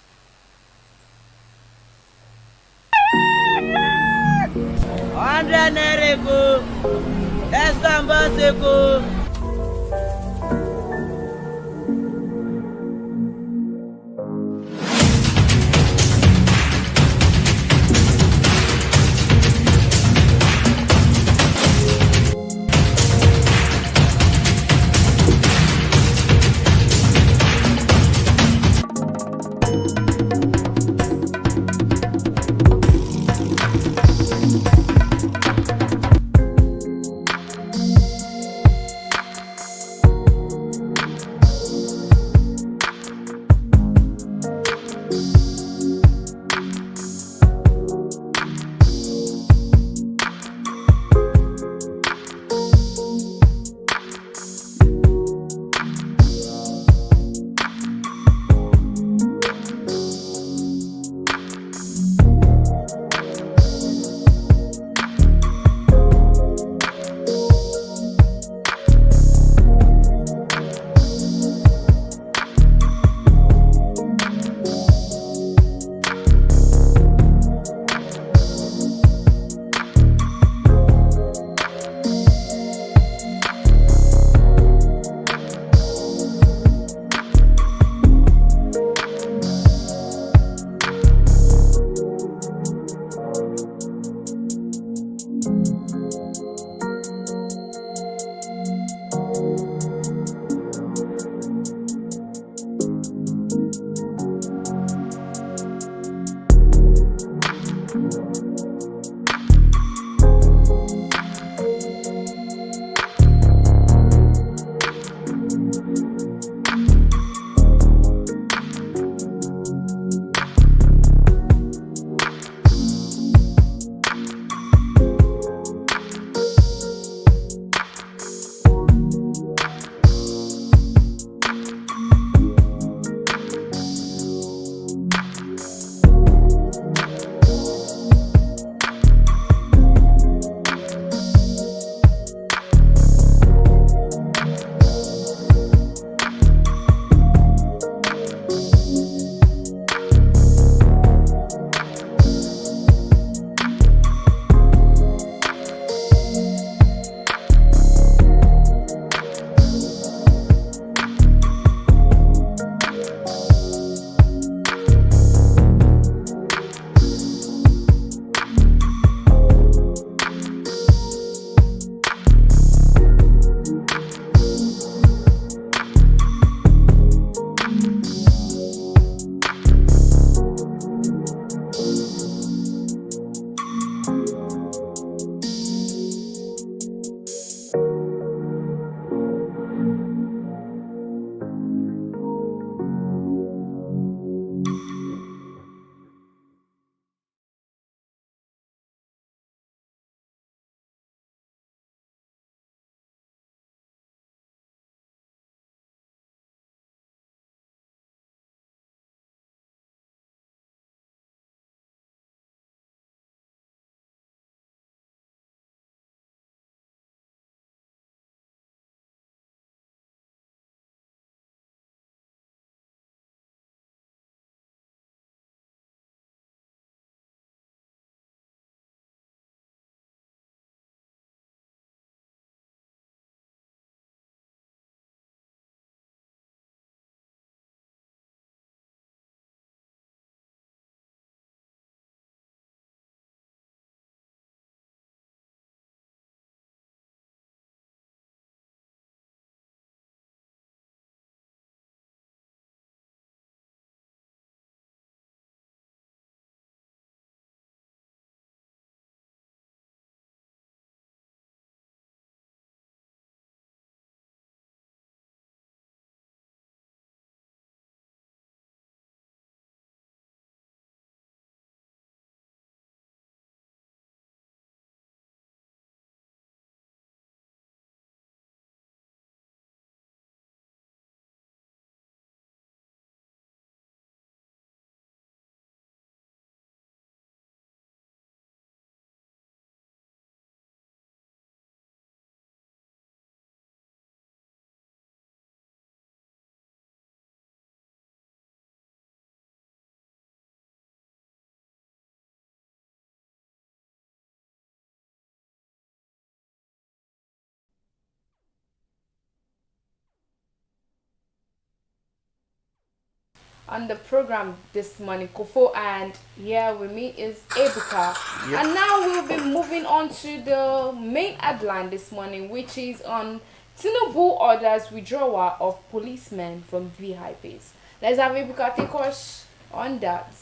on the program this morning, Kofo, and here with me is Ebuka. Yep. And now we'll be moving on to the main headline this morning, which is on TINUBU orders withdrawal of policemen from VIPs. Let's have Ebuka take us on that.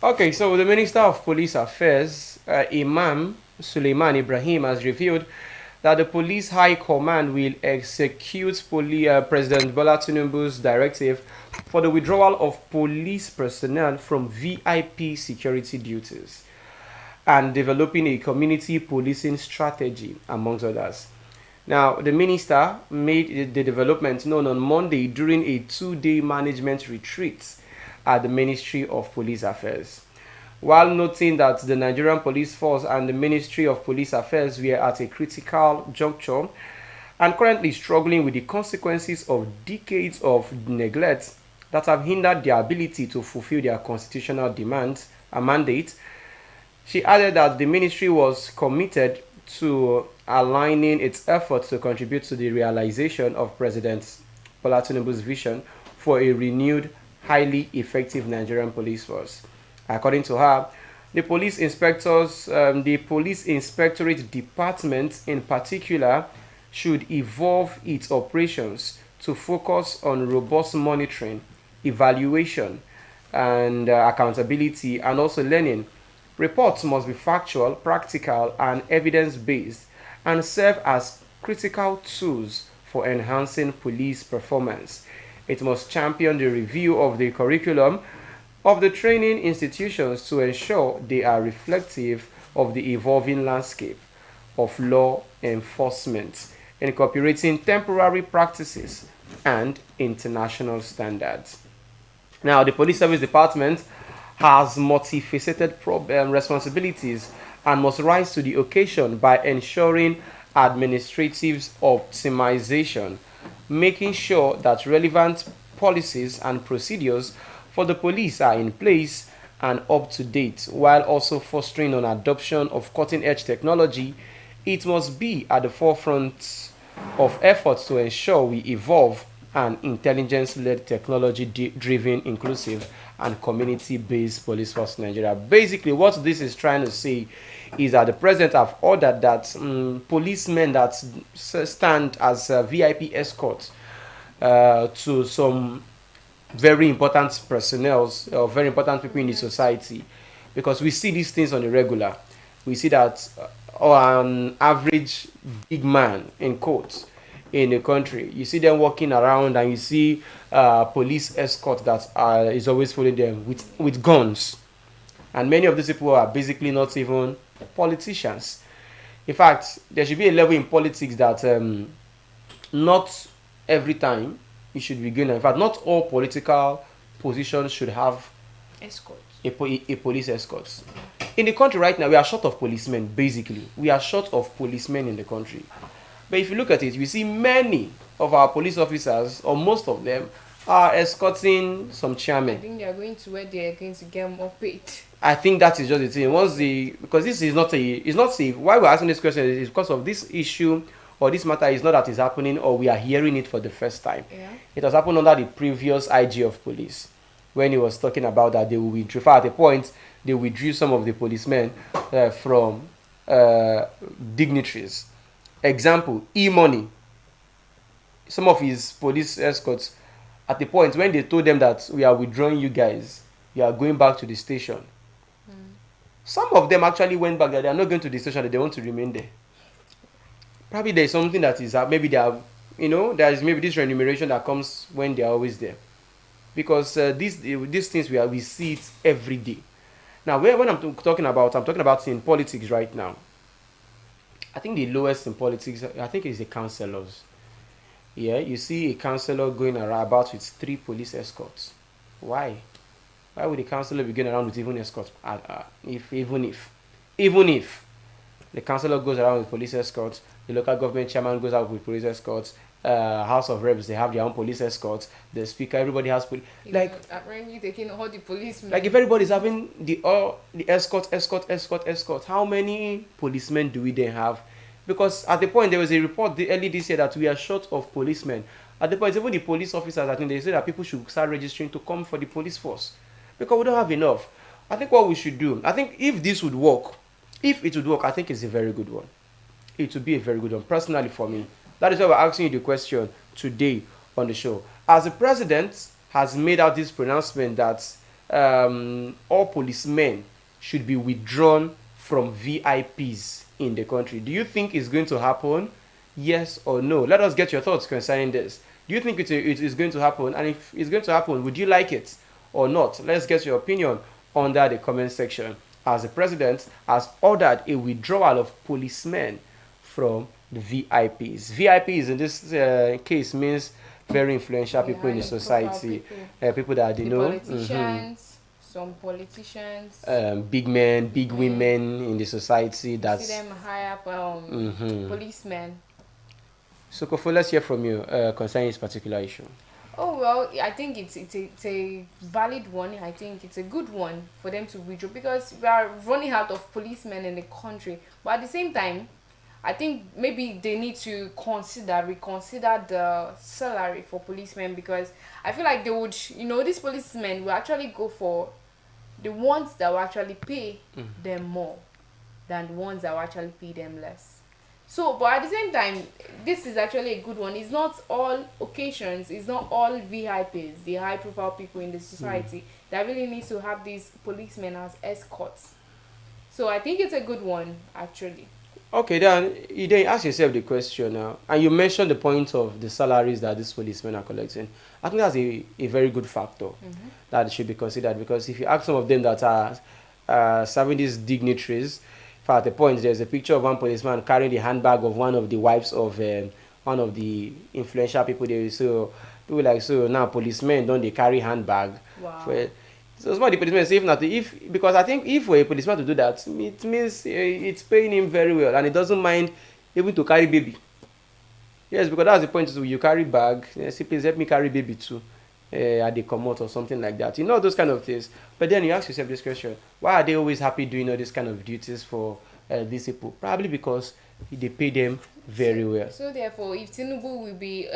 Okay, so the Minister of Police Affairs, Imam Suleiman Ibrahim, has revealed that the Police High Command will execute President Bola Tinubu's directive for the withdrawal of police personnel from VIP security duties and developing a community policing strategy, amongst others. Now, the minister made the development known on Monday during a 2-day management retreat at the Ministry of Police Affairs. While noting that the Nigerian Police Force and the Ministry of Police Affairs were at a critical juncture and currently struggling with the consequences of decades of neglect that have hindered their ability to fulfill their constitutional demands and mandate, she added that the ministry was committed to aligning its efforts to contribute to the realization of President Bola Tinubu's vision for a renewed, highly effective Nigerian police force. According to her, the police inspectorate department in particular should evolve its operations to focus on robust monitoring, evaluation, and accountability, and also learning. Reports must be factual, practical, and evidence-based, and serve as critical tools for enhancing police performance. It must champion the review of the curriculum of the training institutions to ensure they are reflective of the evolving landscape of law enforcement, incorporating temporary practices and international standards. Now, the Police Service Department has multifaceted responsibilities and must rise to the occasion by ensuring administrative optimization, making sure that relevant policies and procedures for the police are in place and up to date, while also fostering an adoption of cutting-edge technology. It must be at the forefront of efforts to ensure we evolve an intelligence-led, technology-driven, inclusive, and community-based police force in Nigeria. Basically, what this is trying to say is that the president have ordered that policemen that stand as VIP escorts to some very important personnel or very important people in the society, because we see these things on the regular. We see that an average big man in quotes in the country, you see them walking around, and you see police escort that is always following them with guns, and many of these people are basically not even politicians. In fact, there should be a level in politics that not every time it should be given. In fact, not all political positions should have Escorts. a police escort. In the country right now, we are short of policemen. Basically, we are short of policemen in the country. But if you look at it, we see many of our police officers, or most of them, are escorting some I chairmen. think they are going to where they are going to get more paid. I think that is just the thing. Because this is not it's not safe. Why we're asking this question is because of this issue, or this matter is not that is happening, or we are hearing it for the first time. Yeah. It has happened under the previous IG of police, when he was talking about that they will withdraw. At a point, they withdrew some of the policemen from dignitaries. Example, E-Money. Some of his police escorts, at the point when they told them that we are withdrawing you guys, you are going back to the station. Some of them actually went back there. They are not going to the station, that they want to remain there. Probably there is something that is maybe they are, there is maybe this remuneration that comes when they are always there. Because these things we see it every day. Now, when I'm talking about in politics right now. I think the lowest in politics, I think, is the councillors. Yeah, you see a councillor going around about with 3 police escorts. Why? Why would the councillor be going around with even escorts? Even if the councillor goes around with police escorts, the local government chairman goes out with police escorts, House of Reps, they have their own police escorts, the speaker, everybody has police. Apparently taking all the policemen. Like, if everybody's having the escort, how many policemen do we then have Because at the point, there was a report early this year that we are short of policemen. At the point, even the police officers, I think they say that people should start registering to come for the police force. Because we don't have enough. I think what we should do, I think if this would work, if it would work, I think it's a very good one. It would be a very good one, personally for me. That is why we're asking you the question today on the show. As the president has made out this pronouncement that all policemen should be withdrawn from VIPs in the country, do you think it's going to happen? Yes or no? Let us get your thoughts concerning this. Do you think it is going to happen? And if it's going to happen, would you like it or not? Let's get your opinion under the comment section, as the president has ordered a withdrawal of policemen from the VIPs. VIPs in this case means very influential people in the society, people that they know. Politicians, some politicians, big men, big women in the society. That's see them high up policemen. So Kofo, let's hear from you concerning this particular issue. Oh well, I think it's a valid one. I think it's a good one for them to withdraw, because we are running out of policemen in the country. But at the same time, I think maybe they need to reconsider the salary for policemen, because I feel like they would, these policemen will actually go for the ones that will actually pay them more than the ones that will actually pay them less. So, but at the same time, this is actually a good one. It's not all occasions, it's not all VIPs, the high profile people in the society that really needs to have these policemen as escorts. So I think it's a good one, actually. Okay, then you then ask yourself the question now, and you mentioned the point of the salaries that these policemen are collecting. I think that's a very good factor that should be considered, because if you ask some of them that are serving these dignitaries, at the point there's a picture of one policeman carrying the handbag of one of the wives of one of the influential people there. So people like, so now policemen don't they carry handbag? Wow. So it's not the policeman safe not to, because I think if for a policeman to do that, it means it's paying him very well, and he doesn't mind even to carry baby. Yes, because that's the point. So you carry bag, say please help me carry baby too, at the commode or something like that. Those kind of things. But then you ask yourself this question: why are they always happy doing all these kind of duties for these people? Probably because they pay them very well. So therefore, if TINUBU will be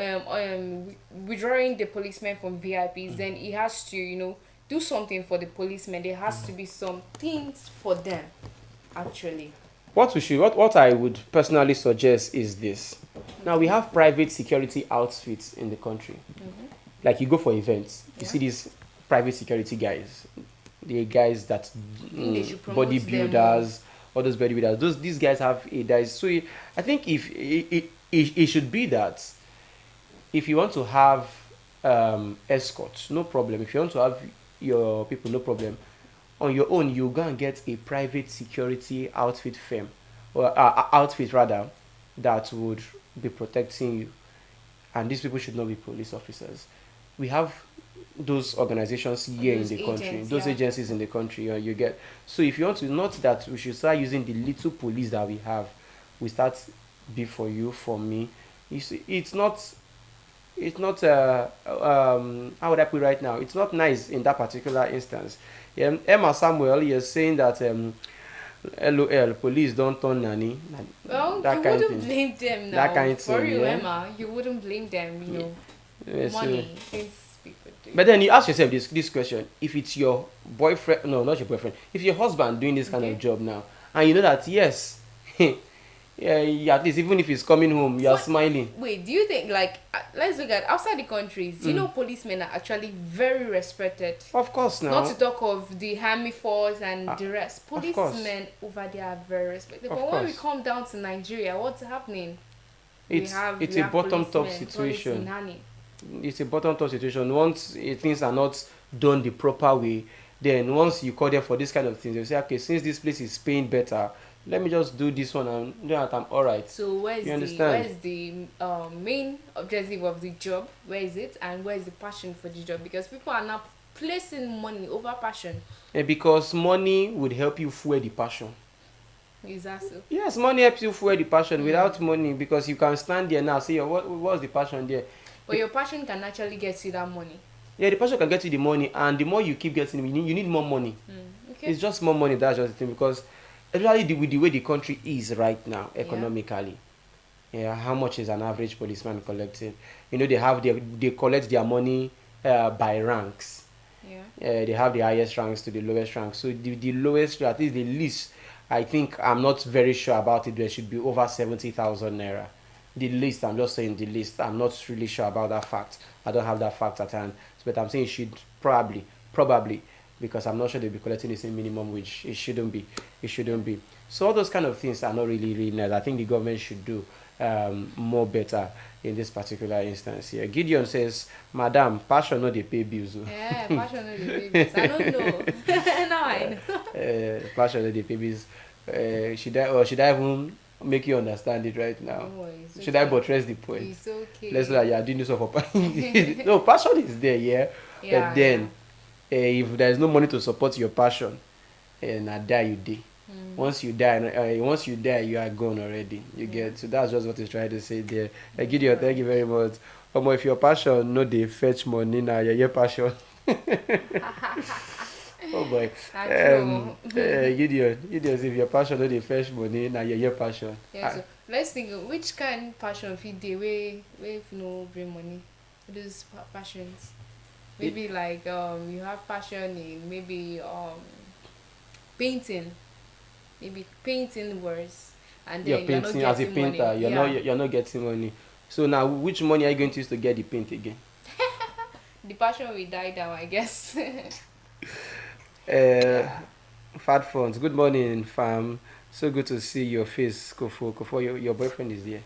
withdrawing the policemen from VIPs, then he has to, do something for the policemen. There has to be some things for them, actually. What I would personally suggest is this. Now we have private security outfits in the country. Like you go for events, you see these private security guys, the guys that bodybuilders, all those bodybuilders. These guys have a dice. So I think if it should be that if you want to have escorts, no problem. If you want to have your people, no problem. On your own, you go and get a private security outfit firm, or outfit rather, that would be protecting you. And these people should not be police officers. We have those organizations here in the country, those agencies in the country. You get. So if you want to, not that we should start using the little police that we have, we start be for you, for me. You see, it's not how would I put it right now? It's not nice in that particular instance. Emma Samuel is saying that LOL, police don't turn nanny. Well, you wouldn't blame them now. That kind of thing, Emma, you wouldn't blame them, money, things people do. But then you ask yourself this question: if it's your boyfriend, no, not your boyfriend, if your husband doing this kind of job now, and you know that yes, yeah, at least even if he's coming home, you are smiling. Wait, do you think, let's look at outside the countries, policemen are actually very respected? Of course, now. Not to talk of the army force and the rest. Policemen over there are very respected. But when we come down to Nigeria, what's happening? It's a bottom-top situation. It's a bottom-top situation. Once things are not done the proper way, then once you call them for this kind of things, they say, okay, since this place is paying better, let me just do this one and do that. I'm all right. So where's the main objective of the job? Where is it? And where is the passion for the job? Because people are now placing money over passion. Because money would help you fuel the passion. Is that so? Yes, money helps you fuel the passion. Without money, because you can stand there now, say, what's the passion there? But your passion can actually get you that money. Yeah, the passion can get you the money, and the more you keep getting, you need more money. Okay. It's just more money. That's just the thing, because especially with the way the country is right now economically. Yeah, how much is an average policeman collecting? You know, they collect their money by ranks. Yeah. They have the highest ranks to the lowest ranks. So the lowest, at least the least, I think I'm not very sure about it. There should be over 70,000 naira. The least, I'm just saying the least. I'm not really sure about that fact. I don't have that fact at hand. But I'm saying it should probably, because I'm not sure they'll be collecting the same minimum wage. It shouldn't be. It shouldn't be. So all those kind of things are not really nice. I think the government should do more better in this particular instance here. Gideon says, Madam, passion not they pay bills. Yeah, passion no dey pay bills. I don't know. Now I know. Passion not they pay bills. Should I even make you understand it right now? Don't worry, it's Should I okay. buttress the point? It's okay. Let's look at you're doing this for no, passion is there, yeah. Yeah, But then if there's no money to support your passion, and I die you die. Once you die, you are gone already. You get, so that's just what he's trying to say there. Gideon, thank you very much. If your passion no they fetch money now, your passion. Oh boy. Gideon, if your passion no they fetch money now, your passion. Yeah, so let's think of which kind passion fit dey wey no bring money. Those passions. Maybe like you have passion in maybe painting. Maybe painting words, and then You're painting as a painter. Money. You're not getting money. So now, which money are you going to use to get the paint again? The passion will die down, I guess. Fat funds. Good morning, fam. So good to see your face, Kofo. Your boyfriend is here.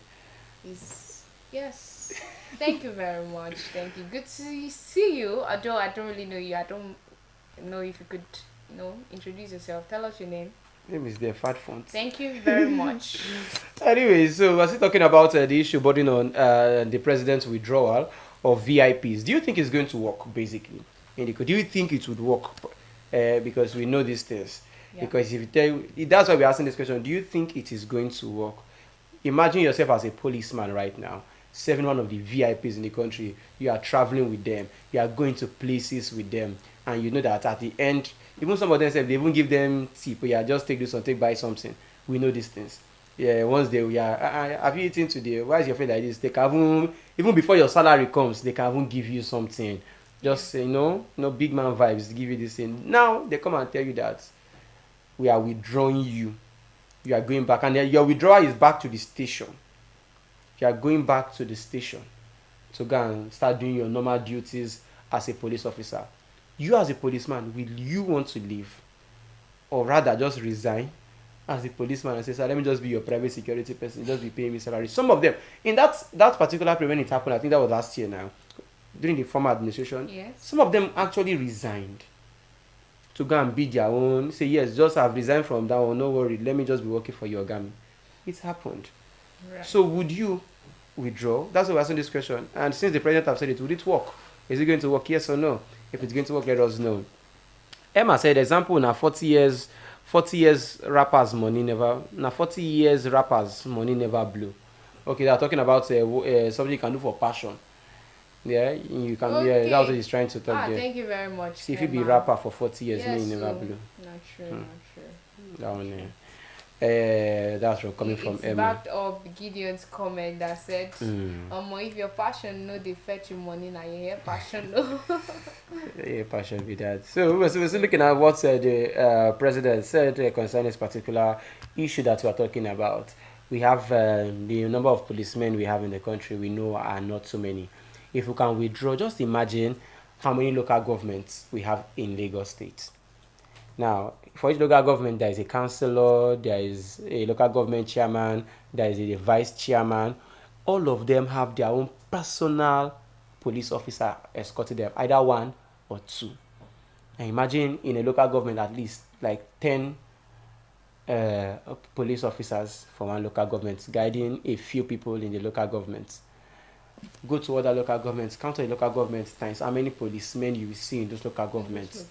Yes. Thank you very much. Thank you. Good to see you. Although I don't really know you. I don't know if you could, introduce yourself. Tell us your name. Name is there, Fat Font. Thank you very much. Anyway, so we're still talking about the issue burden on the president's withdrawal of VIPs. Do you think it's going to work, basically? Do you think it would work? Because we know these things. Yeah. Because if you tell, that's why we're asking this question. Do you think it is going to work? Imagine yourself as a policeman right now, serving one of the VIPs in the country. You are traveling with them. You are going to places with them. And you know that at the end, even some of them say they even give them tip. Yeah, just take this or take buy something. We know these things. Yeah, once we are, have you eaten today? Why is your face like this? They can even before your salary comes, they can even give you something. Just say, big man vibes, give you this thing. Now they come and tell you that we are withdrawing you. You are going back, and your withdrawal is back to the station. You are going back to the station to go and start doing your normal duties as a police officer. You as a policeman, will you want to leave? Or rather just resign as a policeman and say, sir, let me just be your private security person, just be paying me salary. Some of them, in that particular period when it happened, I think that was last year now, during the former administration, Yes. some of them actually resigned to go and be their own, say, yes, just have resigned from that one, no worry, let me just be working for your Ogami. It happened. Right. So would you withdraw? That's why we're asking this question. And since the president have said it, would it work? Is it going to work? Yes or no? If it's going to work, let us know. Emma said, example, now 40 years rappers money never blew. Okay, they're talking about something you can do for passion. Yeah, you can. Okay. Yeah, that's what he's trying to talk there. Thank you very much. See, if you be Emma. rapper for 40 years, Yes, you never so, blew. Not true. That one, that's from coming from It's Emma. backed up Gideon's comment that said, if your passion no dey fetch you money, now you hear passion no. Yeah, passion be that. So we're still looking at what the president said concerning this particular issue that we're talking about. We have the number of policemen we have in the country, we know are not so many. If we can withdraw, just imagine how many local governments we have in Lagos State. Now, for each local government, there is a councillor, there is a local government chairman, there is a vice chairman. All of them have their own personal police officer escorting them, either one or two. And imagine in a local government at least like 10 police officers from one local government guiding a few people in the local government. Go to other local governments, count the local governments times how many policemen you will see in those local governments.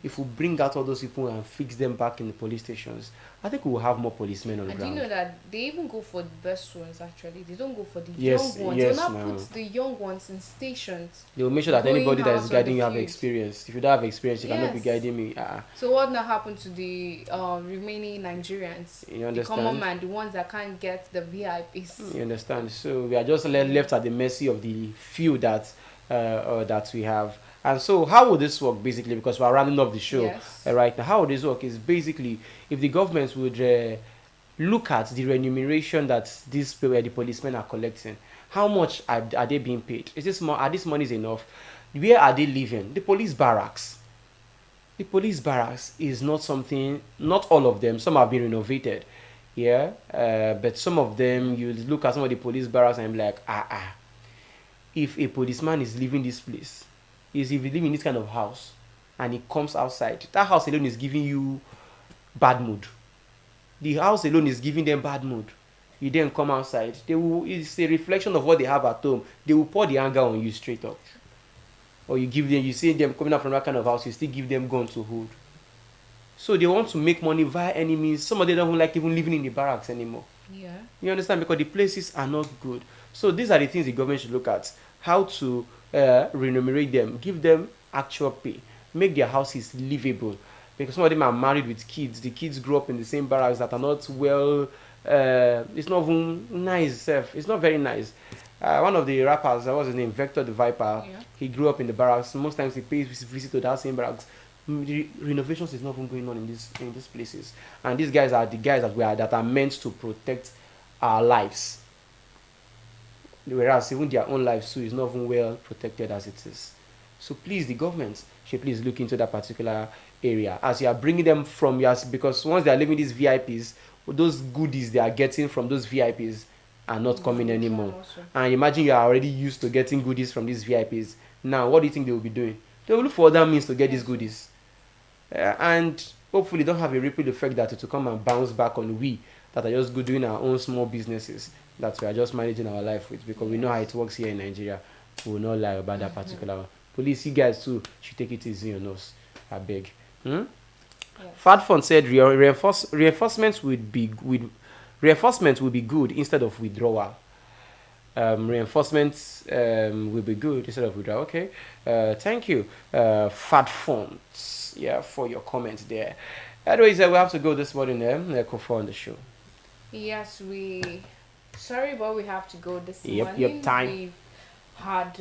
if we bring out all those people and fix them back in the police stations, I think we will have more policemen on the And ground. you know that they even go for the best ones actually. They don't go for the Yes, young ones. yes, They'll now. not put the young ones in stations. They will make sure that Going anybody that out is on guiding the you have field. experience. If you don't have experience, you cannot be Yes. guiding me. So what now happened to the remaining Nigerians? You The understand? common man, the ones that can't get the VIPs. You understand? So we are just left at the mercy of the few that that we have. And so, how would this work basically? Because we are rounding up the show Yes. right now. How would this work is basically if the government would look at the remuneration that these people, the policemen are collecting. How much are they being paid? Is this are these monies enough? Where are they living? The police barracks. The police barracks is not something. Not all of them. Some have been renovated. Yeah, but some of them, you look at some of the police barracks and be like, if a policeman is leaving this place, is if you live in this kind of house and he comes outside, that house alone is giving you bad mood. The house alone is giving them bad mood. You then come outside, it's a reflection of what they have at home. They will pour the anger on you straight up. Or you see them coming up from that kind of house, you still give them gun to hold. So they want to make money via any means. Some of them don't like even living in the barracks anymore. Yeah. You understand? Because the places are not good. So these are the things the government should look at. How to remunerate them, give them actual pay, make their houses livable. Because some of them are married with kids. The kids grew up in the same barracks that are not well. It's not even nice. It's not very nice. One of the rappers, what was his name? Vector the Viper. Yeah. He grew up in the barracks. Most times he pays visit to that same barracks. The renovations is not even going on in these places. And these guys are the guys that are meant to protect our lives. Whereas even their own lives too is not even well protected as it is. So please, the government should please look into that particular area as you are bringing them from yours, because once they are leaving these VIPs, those goodies they are getting from those VIPs are not coming anymore. Also. And imagine you are already used to getting goodies from these VIPs. Now, what do you think they will be doing? They will look for other means to get these goodies. And hopefully don't have a ripple effect that it will come and bounce back on we that are just good doing our own small businesses that we are just managing our life with, because we know how it works here in Nigeria. We will not lie about that particular one. Police, you guys too should take it easy on us. I beg. Yes. Fat Fund said reinforcement will be good instead of withdrawal. Reinforcement will be good instead of withdrawal. Okay. Thank you, Fat Fund, for your comment there. Anyways, we have to go this morning. Kofa on the show. Yes, sorry, but we have to go this morning. Yep, time. We've had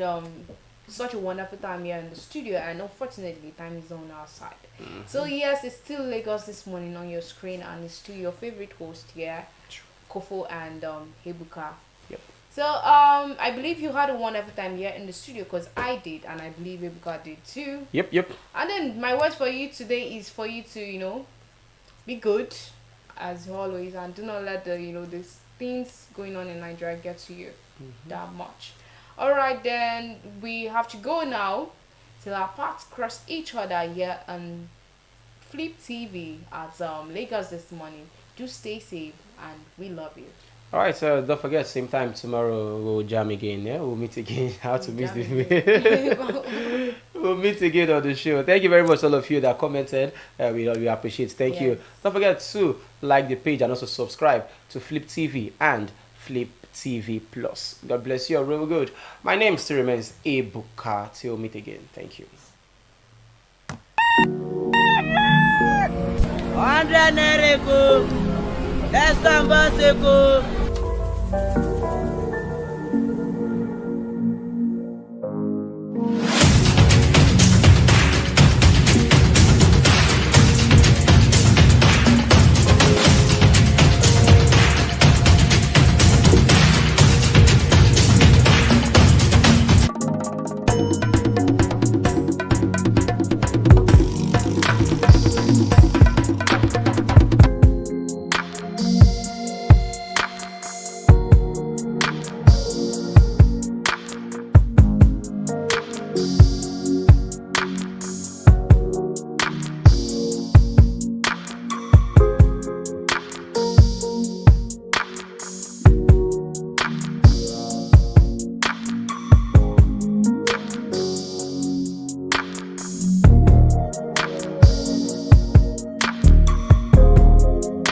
such a wonderful time here in the studio, and unfortunately, time is on our side. So yes, it's still Lagos this morning on your screen, and it's still your favorite host here, Kofo and Hebuka. Yep. So I believe you had a wonderful time here in the studio, because I did, and I believe Hebuka did too. Yep. And then my word for you today is for you to be good as always, and do not let these things going on in Nigeria get to you that much. All right, then we have to go now till our paths cross each other here on Flip TV at Lagos this morning. Do stay safe, and we love you. All right, so don't forget, same time tomorrow we'll jam again. Yeah, we'll meet again. How to miss Jam the We'll meet again on the show. Thank you very much, all of you that commented. We appreciate. Thank you. Yes. Don't forget to like the page and also subscribe to Flip TV and Flip TV Plus. God bless you. All real good. My name still remains Ebuka. Till we meet again. Thank you. 100 naira go. That's some bus go.